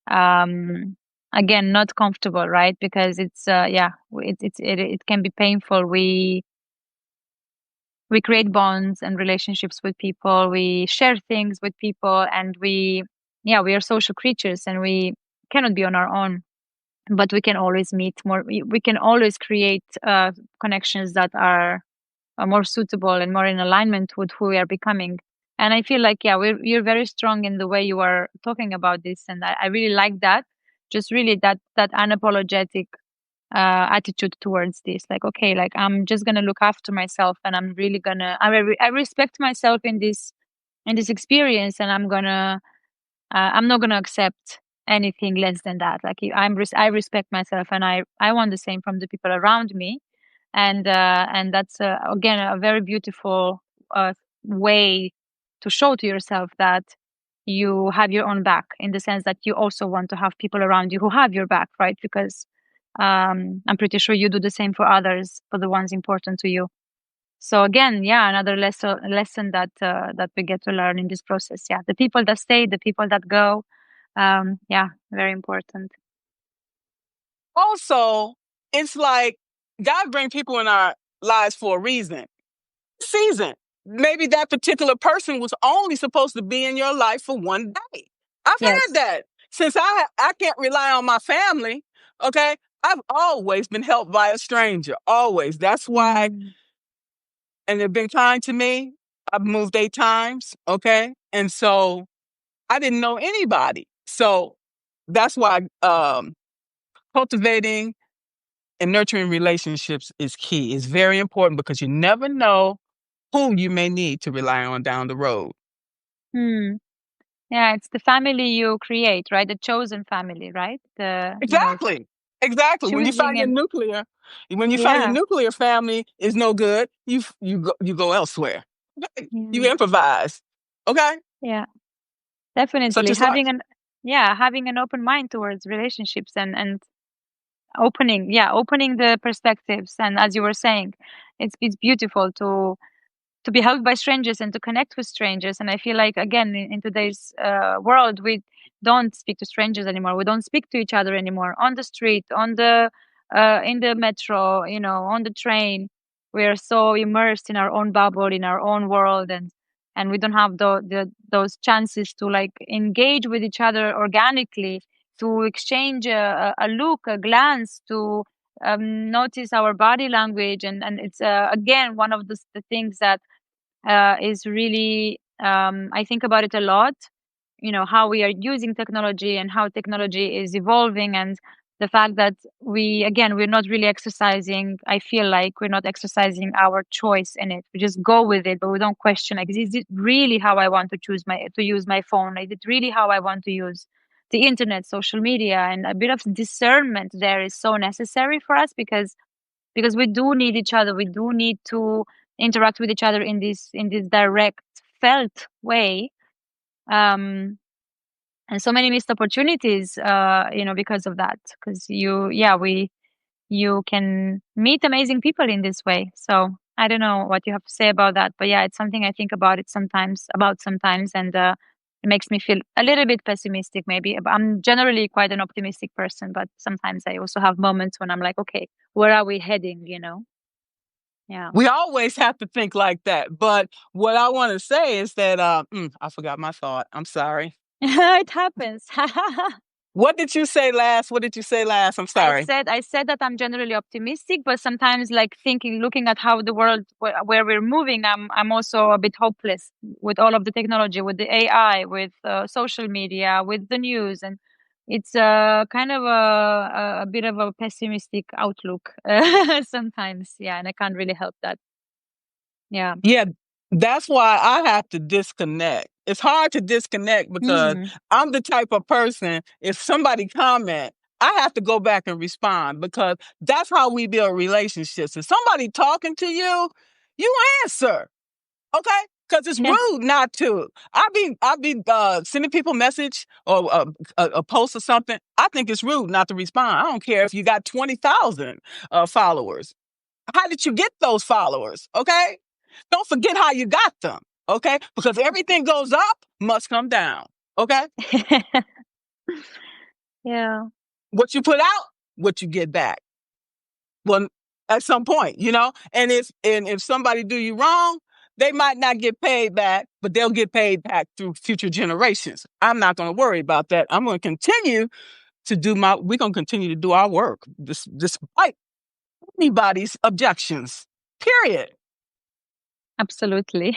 um Again, not comfortable, right? Because it's yeah, it can be painful. We create bonds and relationships with people, we share things with people, and yeah, we are social creatures, and we cannot be on our own, but we can always meet more, we can always create connections that are more suitable and more in alignment with who we are becoming. And I feel like, yeah, you're very strong in the way you are talking about this, and I really like that. Just really that unapologetic attitude towards this. Like, okay, like I'm just gonna look after myself, and I'm really gonna. I respect myself in this experience, and I'm not gonna accept anything less than that. Like I respect myself, and I want the same from the people around me, and that's again a very beautiful way to show to yourself that you have your own back, in the sense that you also want to have people around you who have your back, right? Because I'm pretty sure you do the same for others, for the ones important to you. So again, yeah, another lesson that that we get to learn in this process. Yeah, the people that stay, the people that go. Yeah, very important. Also, it's like God bring people in our lives for a reason. Season. Maybe that particular person was only supposed to be in your life for one day. I've had Yes. that. Since I can't rely on my family, okay? I've always been helped by a stranger. Always. That's why, Mm. and they've been kind to me. I've moved 8 times, okay? And so I didn't know anybody. So that's why cultivating and nurturing relationships is key. It's very important because you never know who you may need to rely on down the road. Hmm. Yeah, it's the family you create, right? The chosen family, right? The Exactly. Exactly. When you choosing find your and nuclear, when you find your yeah, nuclear family is no good, you go elsewhere. Okay? You yeah, improvise. Okay? yeah, So definitely just like having an open mind towards relationships, and opening the perspectives. And as you were saying, it's beautiful to be helped by strangers and to connect with strangers. And I feel like, again, in today's world, we don't speak to strangers anymore. We don't speak to each other anymore on the street, on the in the metro, on the train. We are so immersed in our own bubble, in our own world, and we don't have those chances to like engage with each other organically, to exchange a look, a glance, to notice our body language. And it's again one of the things that is really, I think about it a lot, how we are using technology and how technology is evolving, and the fact that we're not really exercising, I feel like we're not exercising our choice in it. We just go with it, but we don't question, like, is it really how I want to use my phone? Is it really how I want to use the internet, social media, and a bit of discernment there is so necessary for us because we do need each other. We do need to interact with each other in this direct, felt way. Um, and so many missed opportunities, because of that. Because you can meet amazing people in this way. So I don't know what you have to say about that, but yeah, it's something I think about sometimes, and it makes me feel a little bit pessimistic. Maybe I'm generally quite an optimistic person, but sometimes I also have moments when I'm like, okay, where are we heading? Yeah. We always have to think like that. But what I want to say is that I forgot my thought. I'm sorry. It happens. What did you say last? What did you say last? I'm sorry. I said that I'm generally optimistic, but sometimes like looking at how the world where we're moving, I'm also a bit hopeless with all of the technology, with the AI, with social media, with the news, and it's kind of a bit of a pessimistic outlook sometimes. Yeah, and I can't really help that. Yeah. Yeah, that's why I have to disconnect. It's hard to disconnect because Hmm. I'm the type of person, if somebody comment, I have to go back and respond because that's how we build relationships. If somebody talking to you, you answer, okay? Because it's Yeah. rude not to. I be sending people message or a post or something. I think it's rude not to respond. I don't care if you got 20,000 followers. How did you get those followers? Okay. Don't forget how you got them. Okay. Because everything goes up must come down. Okay. Yeah. What you put out, what you get back. Well, at some point, and if somebody do you wrong, they might not get paid back, but they'll get paid back through future generations. I'm not going to worry about that. I'm going to continue we're going to continue to do our work despite anybody's objections. Period. Absolutely.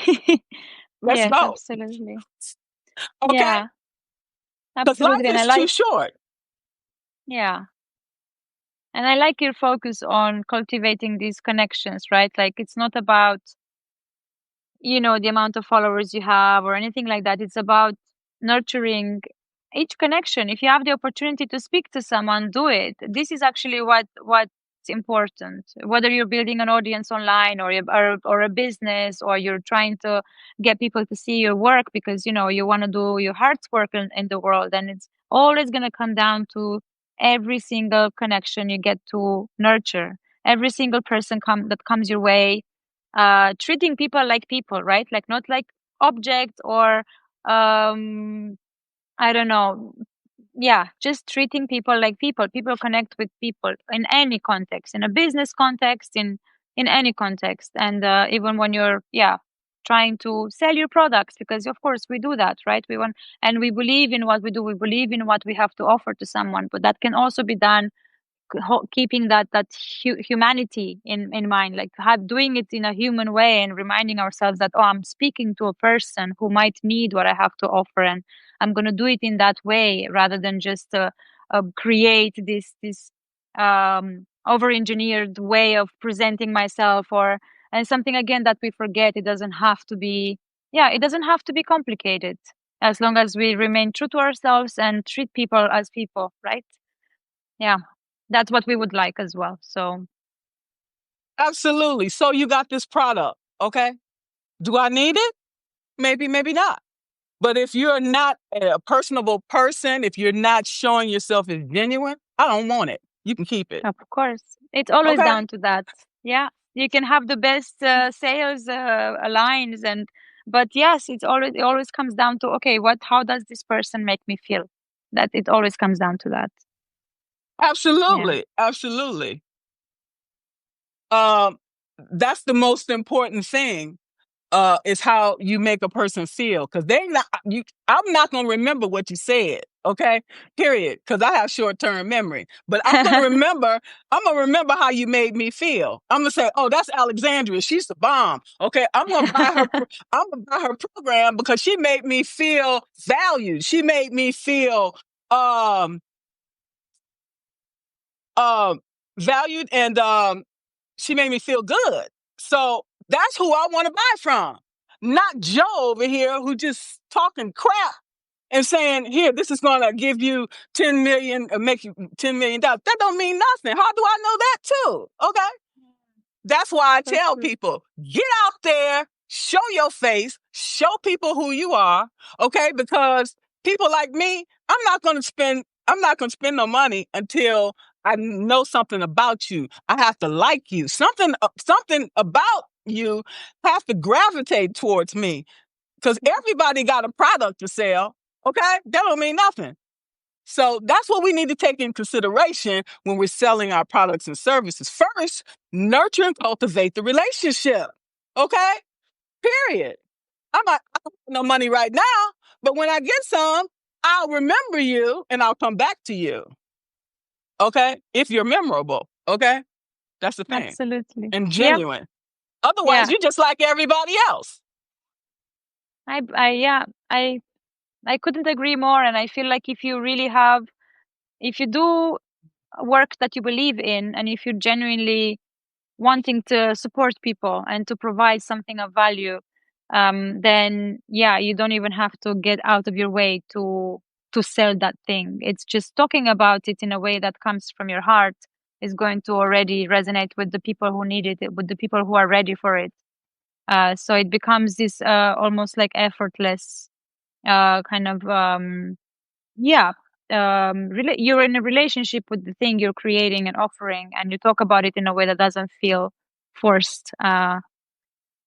Let's Yes, go. absolutely. Okay? Yeah, Because life absolutely. And I is too like, short. yeah. And I like your focus on cultivating these connections, right? Like it's not about, the amount of followers you have or anything like that. It's about nurturing each connection. If you have the opportunity to speak to someone, do it. This is actually what's important. Whether you're building an audience online or a business, or you're trying to get people to see your work because you want to do your heart's work in the world, and it's always going to come down to every single connection you get to nurture, every single person that comes your way, treating people like people, right? Like not like objects or um I don't know. Yeah, just treating people like people. People connect with people in any context, in a business context, in any context, and even when you're trying to sell your products, because of course we do that, right? We want, and we believe in what we do. We believe in what we have to offer to someone, but that can also be done keeping that humanity in mind, like doing it in a human way and reminding ourselves that, oh, I'm speaking to a person who might need what I have to offer, and I'm going to do it in that way rather than just create this over engineered way of presenting myself, or and something again that we forget. It doesn't have to be, it doesn't have to be complicated, as long as we remain true to ourselves and treat people as people, right? Yeah, that's what we would like as well. So Absolutely. So you got this product. Okay. Do I need it? Maybe, maybe not. But if you're not a personable person, if you're not showing yourself as genuine, I don't want it. You can keep it. of course, it's always Okay. down to that. Yeah, you can have the best sales lines, but yes, it always comes down to, okay, how does this person make me feel? That it always comes down to that. Yeah. Absolutely. Absolutely. Um, that's the most important thing. Is how you make a person feel. Because I'm not gonna remember what you said, okay? Period. Because I have short-term memory. But I'm gonna remember how you made me feel. I'm gonna say, oh, that's Alexandra. She's the bomb. Okay. I'm gonna buy her program because she made me feel valued. She made me feel um um valued, and she made me feel good. So that's who I want to buy from. Not Joe over here who just talking crap and saying, here, this is going to give you 10 million, make you $10 million. That don't mean nothing. How do I know that too? Okay. That's why I So tell true. people, get out there, show your face, show people who you are. Okay. Because people like me, I'm not going to spend no money until I know something about you. I have to like you. Something about you has to gravitate towards me, because everybody got a product to sell. Okay. That don't mean nothing. So that's what we need to take in consideration when we're selling our products and services. First, nurture and cultivate the relationship. Okay? Period. I don't have no money right now, but when I get some, I'll remember you and I'll come back to you. Okay? If you're memorable. Okay? That's the thing. Absolutely. And Yeah. genuine. Otherwise, Yeah. you're just like everybody else. Yeah, I couldn't agree more. And I feel like if you do work that you believe in, and if you're genuinely wanting to support people and to provide something of value, then yeah, you don't even have to get out of your way to sell that thing. It's just talking about it in a way that comes from your heart is going to already resonate with the people who need it, with the people who are ready for it. So it becomes this almost like effortless kind of yeah you're in a relationship with the thing you're creating and offering, and you talk about it in a way that doesn't feel forced.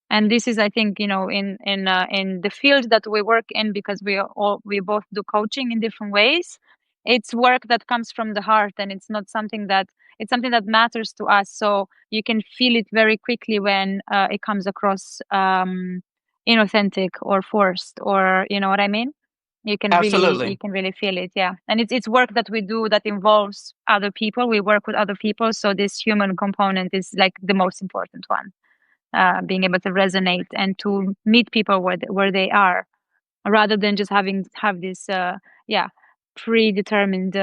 And this is, I think, in the field that we work in, because we both do coaching in different ways. It's work that comes from the heart, and it's something that matters to us, so you can feel it very quickly when it comes across inauthentic or forced, or you know what I mean. You Absolutely. can really feel it. Yeah. And it's work that we do that involves other people. We work with other people, so this human component is like the most important one. Being able to resonate and to meet people where they are, rather than just have this yeah predetermined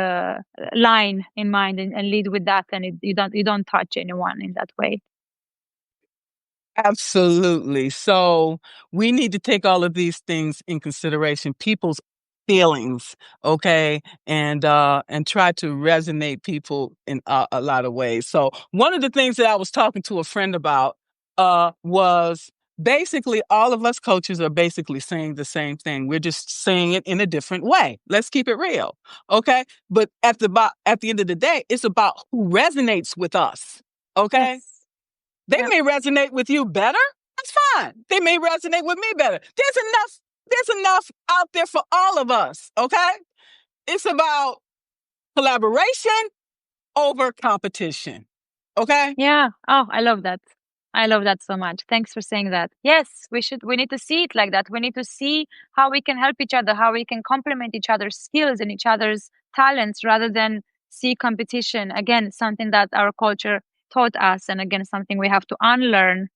line in mind, and lead with that, and you don't touch anyone in that way. Absolutely. So we need to take all of these things in consideration, people's feelings, okay, and try to resonate people in a lot of ways. So one of the things that I was talking to a friend about was basically all of us coaches are basically saying the same thing. We're just saying it in a different way. Let's keep it real, okay? But at the end of the day, it's about who resonates with us, okay? Yes. They Yeah. may resonate with you better. That's fine. They may resonate with me better. There's enough out there for all of us, okay? It's about collaboration over competition. Okay? Yeah. Oh, I love that. I love that so much. Thanks for saying that. Yes, we need to see it like that. We need to see how we can help each other, how we can complement each other's skills and each other's talents, rather than see competition. Again, something that our culture taught us, and again, something we have to unlearn: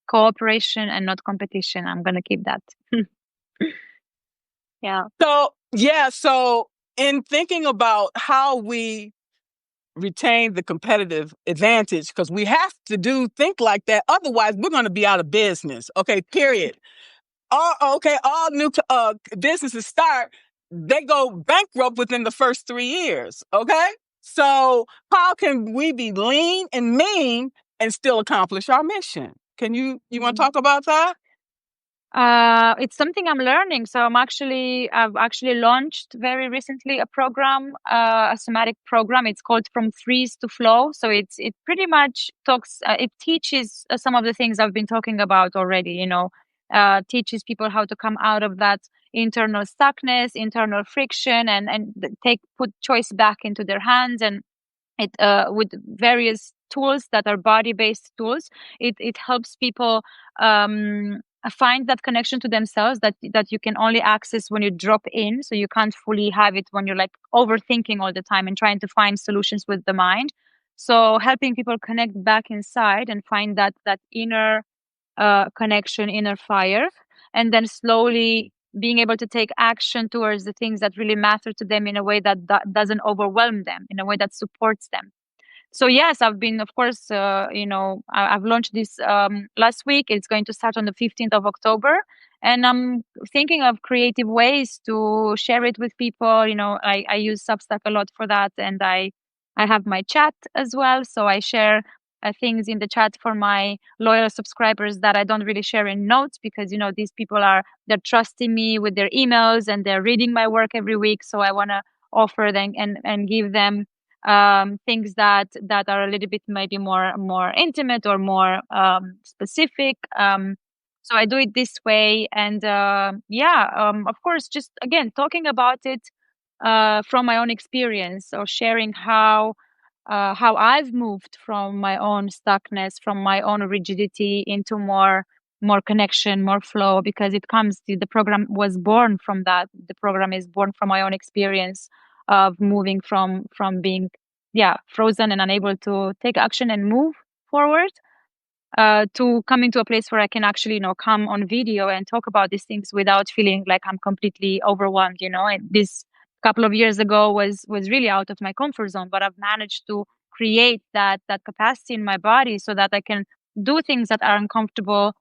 cooperation and not competition. I'm going to keep that. Yeah. So in thinking about how we retain the competitive advantage, because we have to think like that. Otherwise, we're going to be out of business. Okay, period. All new businesses start, they go bankrupt within the first 3 years. Okay, so how can we be lean and mean and still accomplish our mission? You want to Mhm. talk about that? It's something I'm learning. So I've actually launched very recently a program, a somatic program. It's called From Freeze to Flow. So it pretty much it teaches some of the things I've been talking about already. Teaches people how to come out of that internal stuckness, internal friction, and put choice back into their hands, and it with various tools that are body based tools. It helps people find that connection to themselves that you can only access when you drop in, so you can't fully have it when you're like overthinking all the time and trying to find solutions with the mind. So helping people connect back inside and find that inner connection, inner fire, and then slowly being able to take action towards the things that really matter to them in a way that doesn't overwhelm them, in a way that supports them. So yes, I've been, of course, I've launched this last week. It's going to start on the 15th of October, and I'm thinking of creative ways to share it with people. I use Substack a lot for that, and I have my chat as well. So I share things in the chat for my loyal subscribers that I don't really share in notes, because these people they're trusting me with their emails and they're reading my work every week. So I want to offer them and give them things that are a little bit maybe more intimate or more specific. So I do it this way, and of course, just again talking about it from my own experience, or sharing how I've moved from my own stuckness, from my own rigidity, into more connection, more flow, because the program was born from that. The program is born from my own experience of moving from being frozen and unable to take action and move forward, to coming to a place where I can actually, come on video and talk about these things without feeling like I'm completely overwhelmed. And this couple of years ago was really out of my comfort zone, but I've managed to create that capacity in my body so that I can do things that are uncomfortable.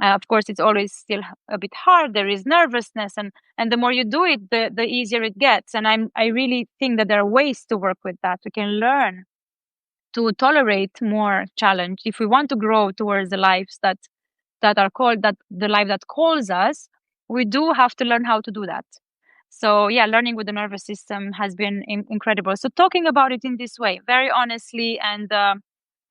Of course, it's always still a bit hard. There is nervousness, and the more you do it, the easier it gets. And I really think that there are ways to work with that. We can learn to tolerate more challenge if we want to grow towards the lives that are called that the life that calls us. We do have to learn how to do that. So yeah, learning with the nervous system has been incredible. So talking about it in this way, very honestly, and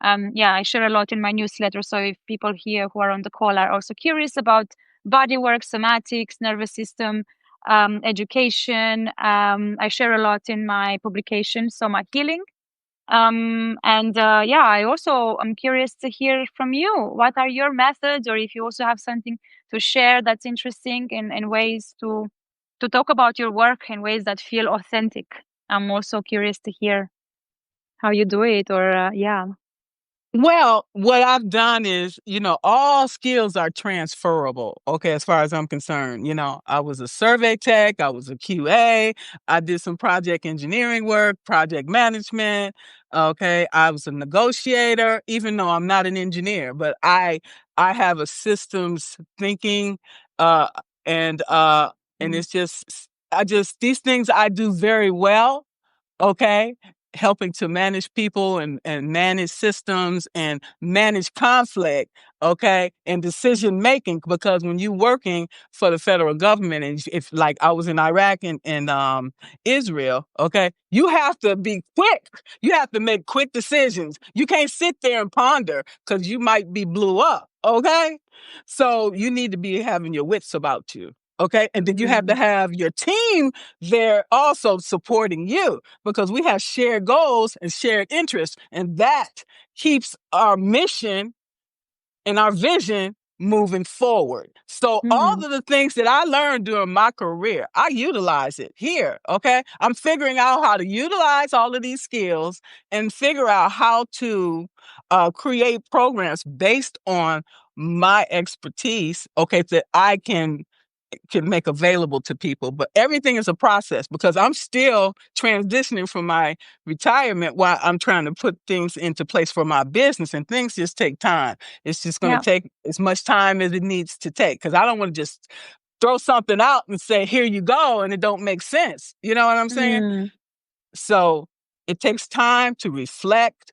I share a lot in my newsletter. So if people here who are on the call are also curious about body work, somatics, nervous system, education, I share a lot in my publication, Soma Healing. I also am curious to hear from you. What are your methods, or if you also have something to share that's interesting, in ways to talk about your work in ways that feel authentic. I'm also curious to hear how you do it, or yeah. Well, what I've done is, all skills are transferable. Okay, as far as I'm concerned, I was a survey tech, I was a QA, I did some project engineering work, project management. Okay, I was a negotiator, even though I'm not an engineer, but I have a systems thinking, uh, and Mm. it's just these things I do very well. Okay, helping to manage people and manage systems and manage conflict, okay, and decision making. Because when you're working for the federal government, and if like I was in Iraq and Israel, okay, you have to be quick. You have to make quick decisions. You can't sit there and ponder, because you might be blew up, okay? So you need to be having your wits about you. Okay. And then you have to Mm. have your team there also supporting you, because we have shared goals and shared interests, and that keeps our mission and our vision moving forward. So all Mm. of the things that I learned during my career, I utilize it here. Okay. I'm figuring out how to utilize all of these skills and figure out how to create programs based on my expertise. Okay. That I can make available to people. But everything is a process, because I'm still transitioning from my retirement while I'm trying to put things into place for my business, and things just take time. It's just going to Yeah. take as much time as it needs to take, because I don't want to just throw something out and say, here you go, and it don't make sense. You know what I'm saying? Mm. So it takes time to reflect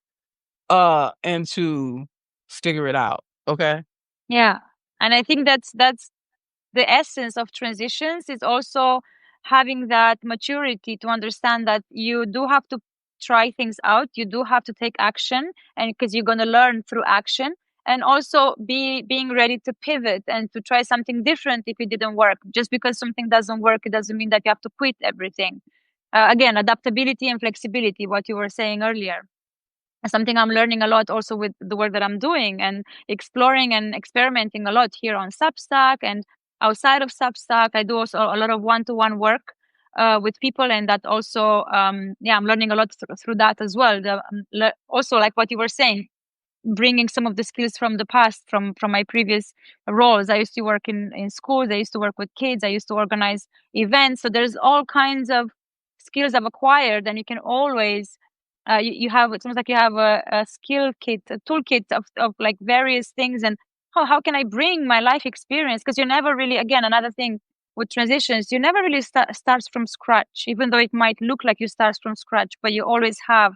and to figure it out. Okay. Yeah. And I think that's the essence of transitions, is also having that maturity to understand that you do have to try things out, you do have to take action, and because you're going to learn through action, and also being ready to pivot and to try something different if it didn't work. Just because something doesn't work, it doesn't mean that you have to quit everything. Again, adaptability and flexibility, what you were saying earlier, something I'm learning a lot also with the work that I'm doing, and exploring and experimenting a lot here on Substack and outside of Substack. I do also a lot of one-to-one work with people, and that also, I'm learning a lot through that as well. Also, like what you were saying, bringing some of the skills from the past, from my previous roles. I used to work in schools. I used to work with kids. I used to organize events. So there's all kinds of skills I've acquired, and you can always you have, it seems like you have a skill kit, a toolkit of like various things, and how can I bring my life experience? Because you never really, again, another thing with transitions, you never really starts from scratch, even though it might look like you start from scratch, but you always have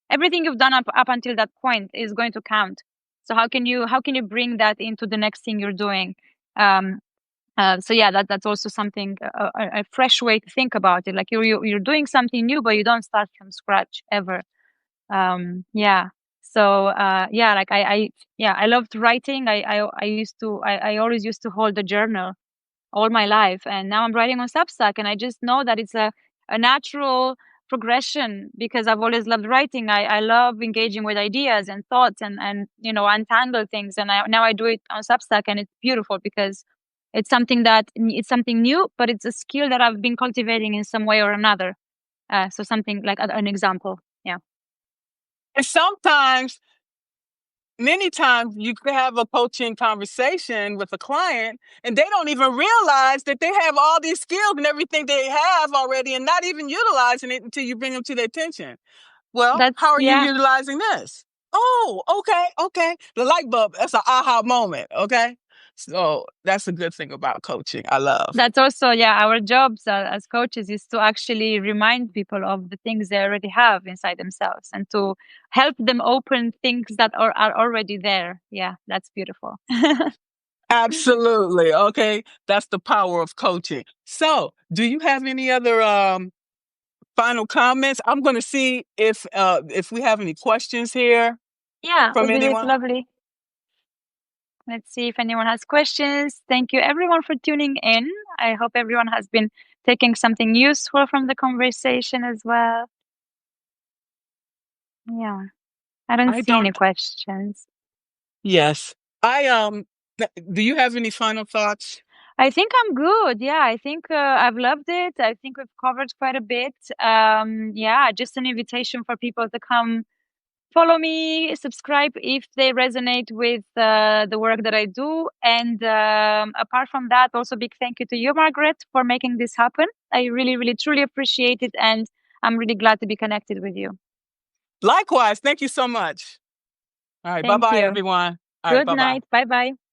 everything you've done up until that point is going to count. So how can you bring that into the next thing you're doing? Um, so yeah, that's also something, a fresh way to think about it. Like you're doing something new, but you don't start from scratch ever. Yeah. So yeah, like I loved writing. I used to I always used to hold a journal all my life, and now I'm writing on Substack, and I just know that it's a natural progression because I've always loved writing. I love engaging with ideas and thoughts, and untangle things, and now I do it on Substack, and it's beautiful because it's something new, but it's a skill that I've been cultivating in some way or another. So something like an example. Yeah. And sometimes, many times, you could have a coaching conversation with a client and they don't even realize that they have all these skills and everything they have already and not even utilizing it until you bring them to their attention. Well, That's how are you yeah. utilizing this? Oh, okay. The light bulb, that's an aha moment, okay? So that's a good thing about coaching. I love. That's also, yeah, our jobs as coaches is to actually remind people of the things they already have inside themselves and to help them open things that are already there. Yeah, that's beautiful. Absolutely. Okay. That's the power of coaching. So, do you have any other final comments? I'm going to see if we have any questions here Yeah, from would be anyone. lovely. Let's see if anyone has questions. Thank you everyone for tuning in. I hope everyone has been taking something useful from the conversation as well. Yeah, I don't I see any don't. questions. Yes. I do you have any final thoughts? I think I'm good. Yeah, I think I've loved it. I think we've covered quite a bit. Yeah, just an invitation for people to come follow me, subscribe if they resonate with the work that I do. And apart from that, also big thank you to you, Margaret, for making this happen. I really, really, truly appreciate it. And I'm really glad to be connected with you. Likewise. Thank you so much. All right. Thank Bye-bye, you. everyone. All right. Good Bye-bye. night. Bye bye.